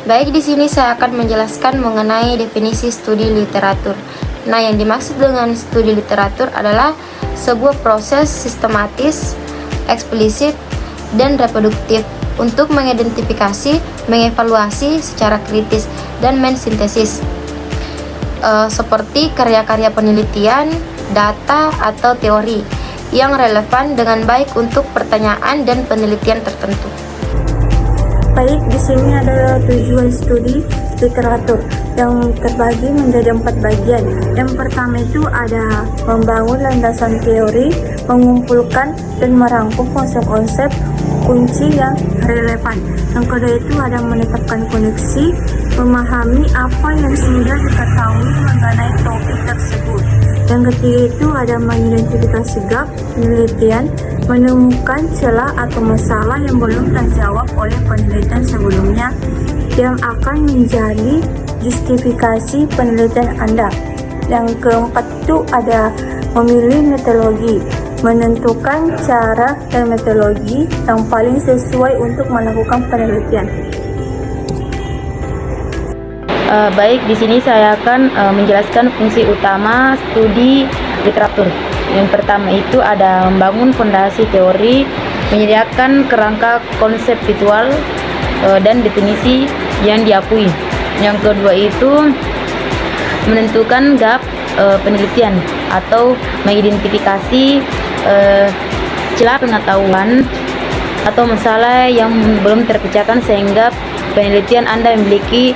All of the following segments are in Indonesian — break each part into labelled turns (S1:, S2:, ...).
S1: Baik, di sini saya akan menjelaskan mengenai definisi studi literatur. Nah, yang dimaksud dengan studi literatur adalah sebuah proses sistematis, eksplisit, dan reproduktif untuk mengidentifikasi, mengevaluasi secara kritis, dan mensintesis seperti karya-karya penelitian, data, atau teori yang relevan dengan baik untuk pertanyaan dan penelitian tertentu.
S2: Baik, di sini ada tujuan studi literatur yang terbagi menjadi 4 bagian. Yang pertama itu ada membangun landasan teori, mengumpulkan dan merangkum konsep-konsep kunci yang relevan. Yang kedua itu ada menetapkan koneksi, memahami apa yang sudah diketahui mengenai topik tersebut. Yang ketiga itu ada mengidentifikasi gap penelitian, menemukan celah atau masalah yang belum terjawab oleh penelitian sebelumnya yang akan menjadi justifikasi penelitian Anda. Yang keempat itu ada memilih metodologi, menentukan cara dan metodologi yang paling sesuai untuk melakukan penelitian.
S1: Baik, di sini saya akan menjelaskan fungsi utama studi literatur. Yang pertama itu ada membangun fondasi teori, menyediakan kerangka konseptual dan definisi yang diakui. Yang kedua itu menentukan gap penelitian atau mengidentifikasi celah pengetahuan atau masalah yang belum terpecahkan sehingga penelitian Anda memiliki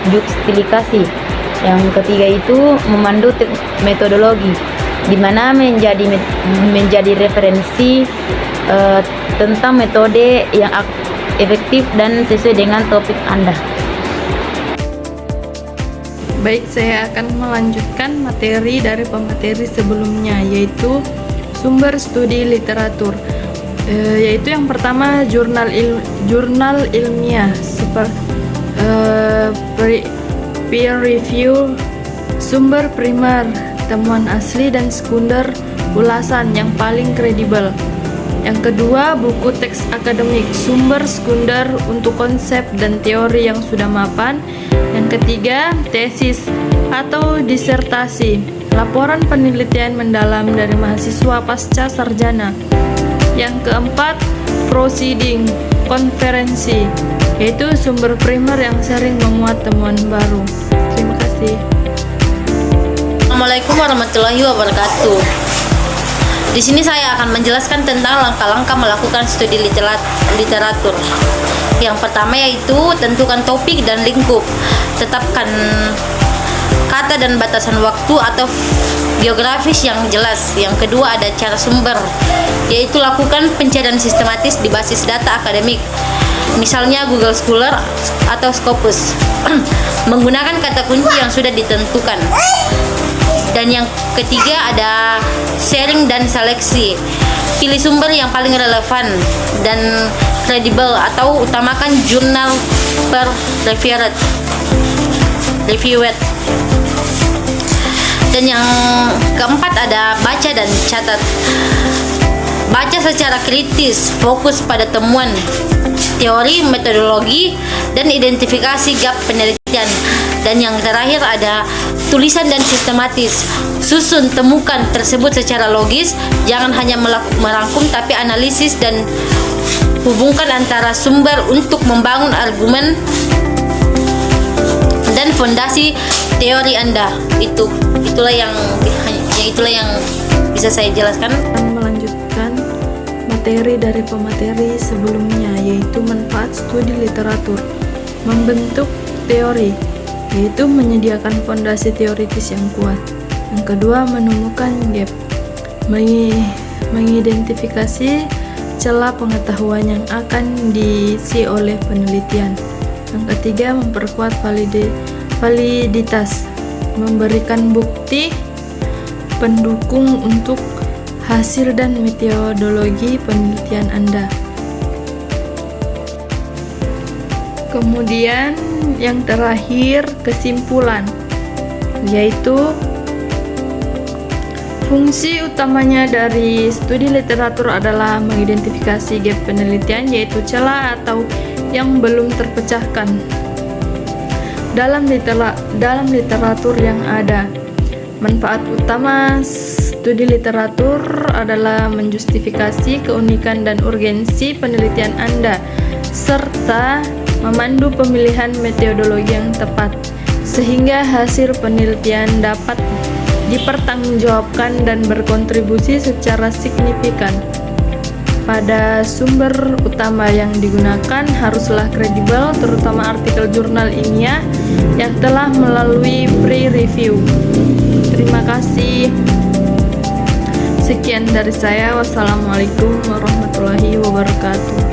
S1: justifikasi. Yang ketiga itu memandu metodologi, di mana menjadi referensi tentang metode yang efektif dan sesuai dengan topik Anda.
S3: Baik, saya akan melanjutkan materi dari pemateri sebelumnya, yaitu sumber studi literatur. Yaitu yang pertama jurnal ilmiah, peer review, sumber primer, temuan asli dan sekunder, ulasan yang paling kredibel. Yang kedua, buku teks akademik, sumber sekunder untuk konsep dan teori yang sudah mapan. Yang ketiga, tesis atau disertasi, laporan penelitian mendalam dari mahasiswa pasca sarjana. Yang keempat, proceeding, konferensi, yaitu sumber primer yang sering memuat temuan baru. Terima kasih.
S4: Assalamualaikum warahmatullahi wabarakatuh. Di sini saya akan menjelaskan tentang langkah-langkah melakukan studi literatur. Yang pertama yaitu tentukan topik dan lingkup, tetapkan kata dan batasan waktu atau geografis yang jelas. Yang kedua ada cara sumber, yaitu lakukan pencarian sistematis di basis data akademik, misalnya Google Scholar atau Scopus, menggunakan kata kunci yang sudah ditentukan. Dan yang ketiga ada sharing dan seleksi, pilih sumber yang paling relevan dan kredibel atau utamakan jurnal reviewed. Dan yang keempat ada baca dan catat, baca secara kritis, fokus pada temuan teori, metodologi, dan identifikasi gap penelitian. Dan yang terakhir ada tulisan dan sistematis, susun temukan tersebut secara logis, jangan hanya merangkum tapi analisis dan hubungkan antara sumber untuk membangun argumen dan fondasi teori Anda. Itulah yang bisa saya jelaskan.
S3: Melanjutkan materi dari pemateri sebelumnya, yaitu manfaat studi literatur. Membentuk teori, yaitu menyediakan fondasi teoritis yang kuat. Yang kedua, menemukan gap, mengidentifikasi celah pengetahuan yang akan diisi oleh penelitian. Yang ketiga, memperkuat validitas, memberikan bukti pendukung untuk hasil dan metodologi penelitian Anda. Kemudian yang terakhir, kesimpulan, yaitu fungsi utamanya dari studi literatur adalah mengidentifikasi gap penelitian, yaitu celah atau yang belum terpecahkan dalam literatur yang ada. Manfaat utama studi literatur adalah menjustifikasi keunikan dan urgensi penelitian Anda, serta memandu pemilihan metodologi yang tepat, sehingga hasil penelitian dapat dipertanggungjawabkan dan berkontribusi secara signifikan pada sumber utama yang digunakan haruslah kredibel, terutama artikel jurnal ilmiah yang telah melalui pre-review. Terima kasih. Sekian dari saya. Wassalamualaikum warahmatullahi wabarakatuh.